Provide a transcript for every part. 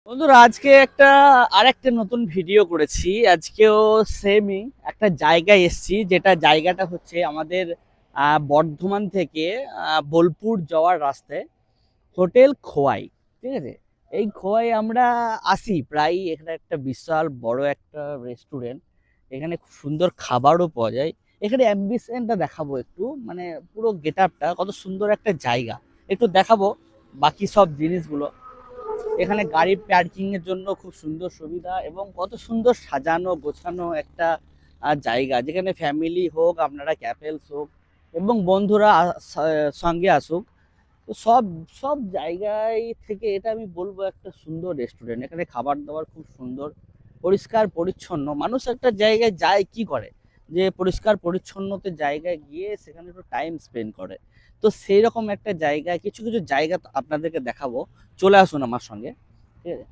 বন্ধুরা আজকে আরেকটা নতুন ভিডিও করেছি। আজকেও সেমই একটা জায়গায় এসেছি, যেটা জায়গাটা হচ্ছে আমাদের বর্ধমান থেকে বোলপুর যাওয়ার রাস্তায় হোটেল খোয়াই। ঠিক আছে, এই খোয়াই আমরা আসি প্রায়। এখানে একটা বিশাল বড় একটা রেস্টুরেন্ট, এখানে খুব সুন্দর খাবারও পাওয়া যায়। এখানে অ্যাম্বিয়েন্সটা দেখাবো একটু, মানে পুরো গেট আপটা কত সুন্দর একটা জায়গা একটু দেখাবো, বাকি সব জিনিসগুলো। এখানে গাড়ি পার্কিং এর জন্য খুব সুন্দর সুবিধা এবং কত সুন্দর সাজানো গোছানো একটা জায়গা, যেখানে ফ্যামিলি হোক, আপনারা ক্যাপেলস হোক এবং বন্ধুরা সঙ্গে আসুক। তো সব সব জায়গায় থেকে এটা আমি বলবো একটা সুন্দর রেস্টুরেন্ট। এখানে খাবার দাবার খুব সুন্দর, পরিষ্কার পরিচ্ছন্ন। মানুষ একটা জায়গায় যায় কি করে, যে পরিষ্কার পরিচ্ছন্নতে জায়গায় গিয়ে সেখানে একটু টাইম স্পেন্ড করে। তো সেই রকম একটা জায়গায় কিছু কিছু জায়গা আপনাদেরকে দেখাবো, চলে আসুন আমার সঙ্গে। ঠিক আছে,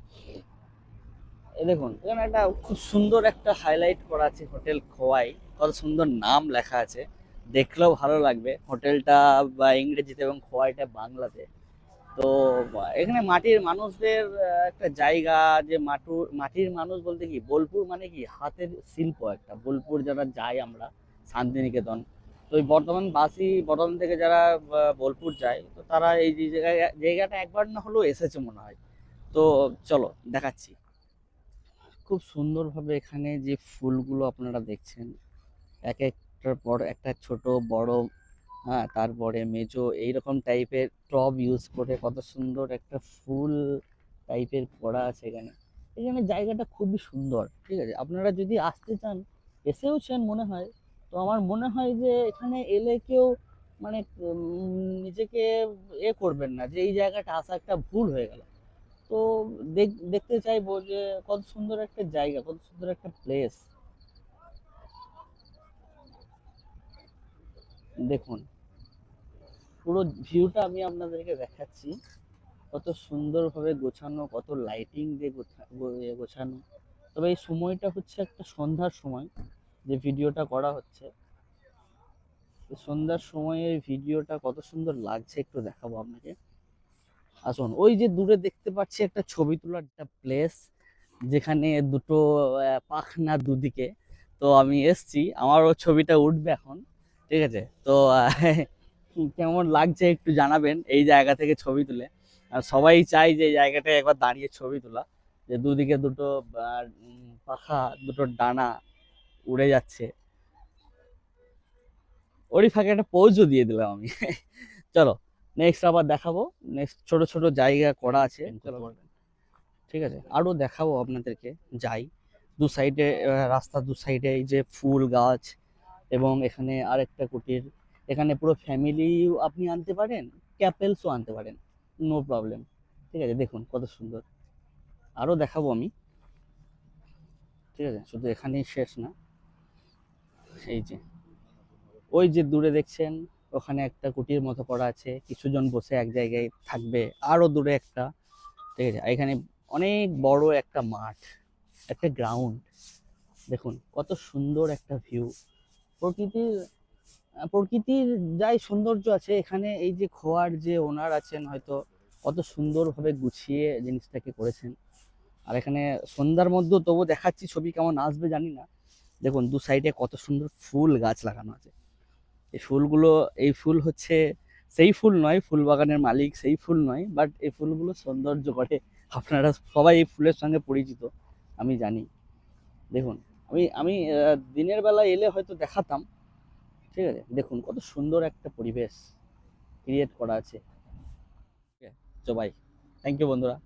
এই দেখুন এখানে একটা খুব সুন্দর একটা হাইলাইট করা আছে, হোটেল খোয়াই। কত সুন্দর নাম লেখা আছে, দেখলেও ভালো লাগবে হোটেলটা বা ইংরেজিতে এবং খোয়াইটা বাংলাতে। তো এখানে মাটির মানুষদের একটা জায়গা, যে মাটির মানুষ বলতে কি, বোলপুর মানে কি হাতের শিল্প একটা। বোলপুর যারা যাই আমরা শান্তিনিকেতন, তো ওই বর্ধমান থেকে যারা বোলপুর যায়, তো তারা এই যে জায়গাটা একবার না হলেও এসেছে মনে হয়। তো চলো দেখাচ্ছি। খুব সুন্দরভাবে এখানে যে ফুলগুলো আপনারা দেখছেন, এক একটার পর একটা, ছোট বড়, হ্যাঁ, তারপরে মেজো, এইরকম টাইপের টব ইউজ করে কত সুন্দর একটা ফুল টাইপের করা আছে এখানে। এখানে জায়গাটা খুবই সুন্দর। ঠিক আছে, আপনারা যদি আসতে চান, এসেওছেন মনে হয়, তো আমার মনে হয় যে এখানে এলে কেউ মানে নিজেকে করবেন না যে এই জায়গাটা আসা একটা ভুল হয়ে গেল। তো দেখতে চাইবো যে কত সুন্দর একটা জায়গা, কত সুন্দর একটা প্লেস। দেখুন পুরো ভিউটা আমি আপনাদেরকে দেখাচ্ছি, কত সুন্দরভাবে গোছানো, কত লাইটিং দিয়ে গোছানো। তবে এই সময়টা হচ্ছে একটা সন্ধ্যার সময়, যে ভিডিওটা করা হচ্ছে। সন্ধ্যার সময়ের ভিডিওটা কত সুন্দর লাগছে একটু দেখাবো আপনাকে। আসুন, ওই যে দূরে দেখতে পাচ্ছি একটা ছবি তোলার একটা প্লেস, যেখানে দুটো পাখনা দুদিকে। তো আমি এসছি, আমারও ছবিটা উঠবে এখন। ঠিক আছে, তো কেমন লাগছে একটু জানাবেন এই জায়গা থেকে ছবি তুলে। আর সবাই চাই যে এই জায়গাটায় একবার দাঁড়িয়ে ছবি তোলা, যে দুদিকে দুটো পাখা, দুটো ডানা উড়ে যাচ্ছে। ওরই ফাঁকে একটা পোজও দিয়ে দিলাম আমি। চলো নেক্সট আবার দেখাবো। নেক্সট ছোট ছোট জায়গা করা আছে, চলো। ঠিক আছে, আরো দেখাবো আপনাদেরকে। যাই দু সাইডে, রাস্তা দু সাইডে এই যে ফুল গাছ, এবং এখানে আরেকটা কুটির। এখানে পুরো ফ্যামিলিও আপনি আনতে পারেন, ক্যাপেলসও আনতে পারেন, নো প্রবলেম। ঠিক আছে, দেখুন কত সুন্দর। আরো দেখাবো আমি। ঠিক আছে, শুধু এখানেই শেষ না। এই যে ওই যে দূরে দেখছেন, ওখানে একটা কুটির মতো করা আছে, কিছুজন বসে এক জায়গায় থাকবে। আরো দূরে একটা। ঠিক আছে, এখানে অনেক বড় একটা মাঠ, একটা গ্রাউন্ড। দেখুন কত সুন্দর একটা ভিউ। প্রকৃতির প্রকৃতির যাই সৌন্দর্য আছে এখানে। এই যে খোয়ার যে ওনার আছেন, হয়তো কত সুন্দরভাবে গুছিয়ে জিনিসটাকে করেছেন। আর এখানে সন্ধ্যার মধ্যেও তবু দেখাচ্ছি, ছবি কেমন আসবে জানি না। দেখুন দু সাইডে কত সুন্দর ফুল গাছ লাগানো আছে। এই ফুলগুলো, এই ফুল হচ্ছে সেই ফুল নয়, ফুল বাগানের মালিক সেই ফুল নয়, বাট এই ফুলগুলো সৌন্দর্য করে। আপনারা সবাই এই ফুলের সঙ্গে পরিচিত, আমি জানি। দেখুন, আমি আমি দিনের বেলা এলে হয়তো দেখাতাম। ঠিক আছে, দেখুন কত সুন্দর একটা পরিবেশ ক্রিয়েট করা আছে। ঠিক আছে, তো বাই, থ্যাংক ইউ বন্ধুরা।